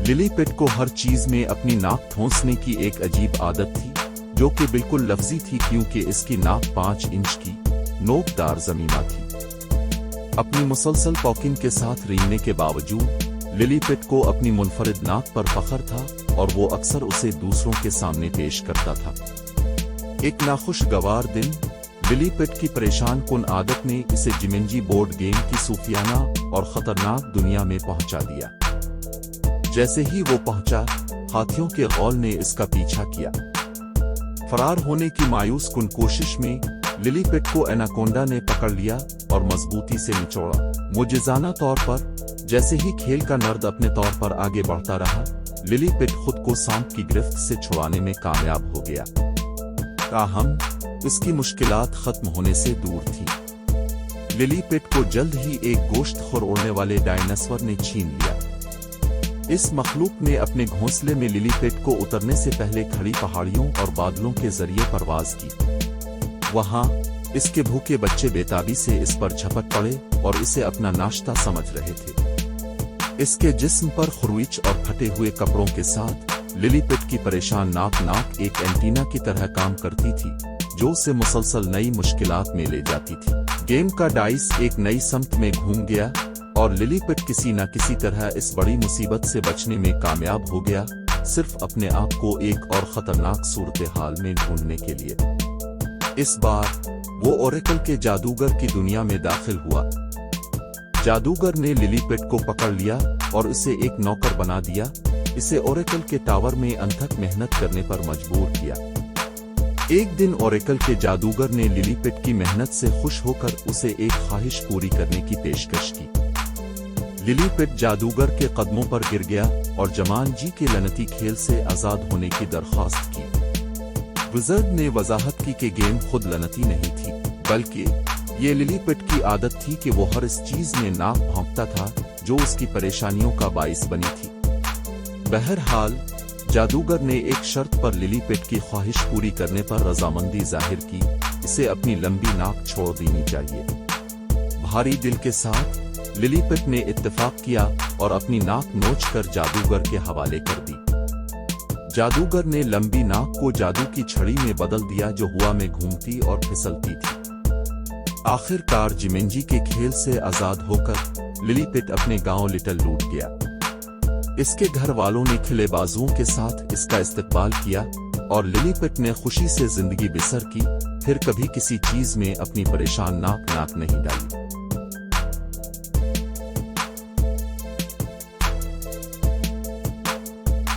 Lily पिट को हर चीज में अपनी नाक ठोंसने की एक अजीब आदत थी, जो कि बिल्कुल लफ्जी थी क्योंकि इसकी नाक 5 इंच की नोकदार ज़मीना थी। अपनी मुसलसल पॉकिंग के साथ रेंगने के बावजूद लिली पिट को अपनी मुनफरिद नाक पर फख्र था और वो अक्सर उसे दूसरों के सामने पेश करता था। एक नाखुशगवार दिन लिली पिट की परेशान कुन आदत ने इसे जिमिंजी बोर्ड गेम की सूफियाना और खतरनाक दुनिया में पहुंचा दिया। जैसे ही वो पहुंचा, हाथियों के गौल ने इसका पीछा किया। फरार होने की मायूस कुन कोशिश में लिली पिट को एनाकोंडा ने पकड़ लिया और मजबूती से निचोड़ा। मुजिजाना तौर पर जैसे ही खेल का नर्द अपने तौर पर आगे बढ़ता रहा, लिली पिट खुद को सांप की गिरफ्त से छुड़ाने में कामयाब हो गया। ताहम इसकी मुश्किलात खत्म होने से दूर थी। लिली पिट को जल्द ही एक गोश्तखोर उड़ने वाले डायनासोर ने छीन लिया। इस मखलूक ने अपने घोंसले में लिली पिट को उतरने से पहले खड़ी पहाड़ियों और बादलों के जरिए परवाज की। वहां इसके भूखे बच्चे बेताबी से इस पर झपट पड़े और इसे अपना नाश्ता समझ रहे थे। इसके जिस्म पर खुरवीच और फटे हुए कपड़ों के साथ लिली पिट की परेशान नाक एक एंटीना की तरह काम करती थी, जो उसे मुसलसल नई मुश्किलात में ले जाती थी। गेम का डाइस एक नई समत में घूम गया और लिली पिट किसी न किसी तरह इस बड़ी मुसीबत से बचने में कामयाब हो गया, सिर्फ अपने आप को एक और खतरनाक सूरत हाल में ढूंढने के लिए। इस बार वो ओरेकल के जादूगर की दुनिया में दाखिल हुआ। जादूगर ने लिली पिट को पकड़ लिया और इसे एक नौकर बना दिया। इसे ओरेकल के टावर में अनथक मेहनत करने पर मजबूर किया। एक दिन ओरेकल के जादूगर ने लिली पिट की मेहनत से खुश होकर उसे एक ख्वाहिश पूरी करने की पेशकश की। लिली पिट जादूगर के कदमों पर गिर गया और जमानजी के लनती खेल से आजाद होने की दरख्वास्त की। विज़र्ड ने वजाहत की कि गेम खुद लनती नहीं थी, बल्कि ये लिली पिट की आदत थी कि वो हर इस चीज में नाक भौंकता था जो उसकी परेशानियों का बाइस बनी थी। बहरहाल जादूगर ने एक शर्त पर लिली पिट की ख्वाहिश पूरी करने पर रजामंदी जाहिर की, इसे अपनी लंबी नाक छोड़ देनी चाहिए। भारी दिल के साथ लिली पिट ने इत्तेफाक किया और अपनी नाक नोच कर जादूगर के हवाले कर दी। जादूगर ने लंबी नाक को जादू की छड़ी में बदल दिया जो हवा में घूमती और फिसलती थी। आखिरकार जिमिंजी के खेल से आजाद होकर लिली पिट अपने गांव लिटल लूट गया। इसके घर वालों ने खिले बाजुओं के साथ इसका इस्तकबाल किया और लिली पिट ने खुशी से जिंदगी बसर की, फिर कभी किसी चीज में अपनी परेशान नाक नहीं डाली।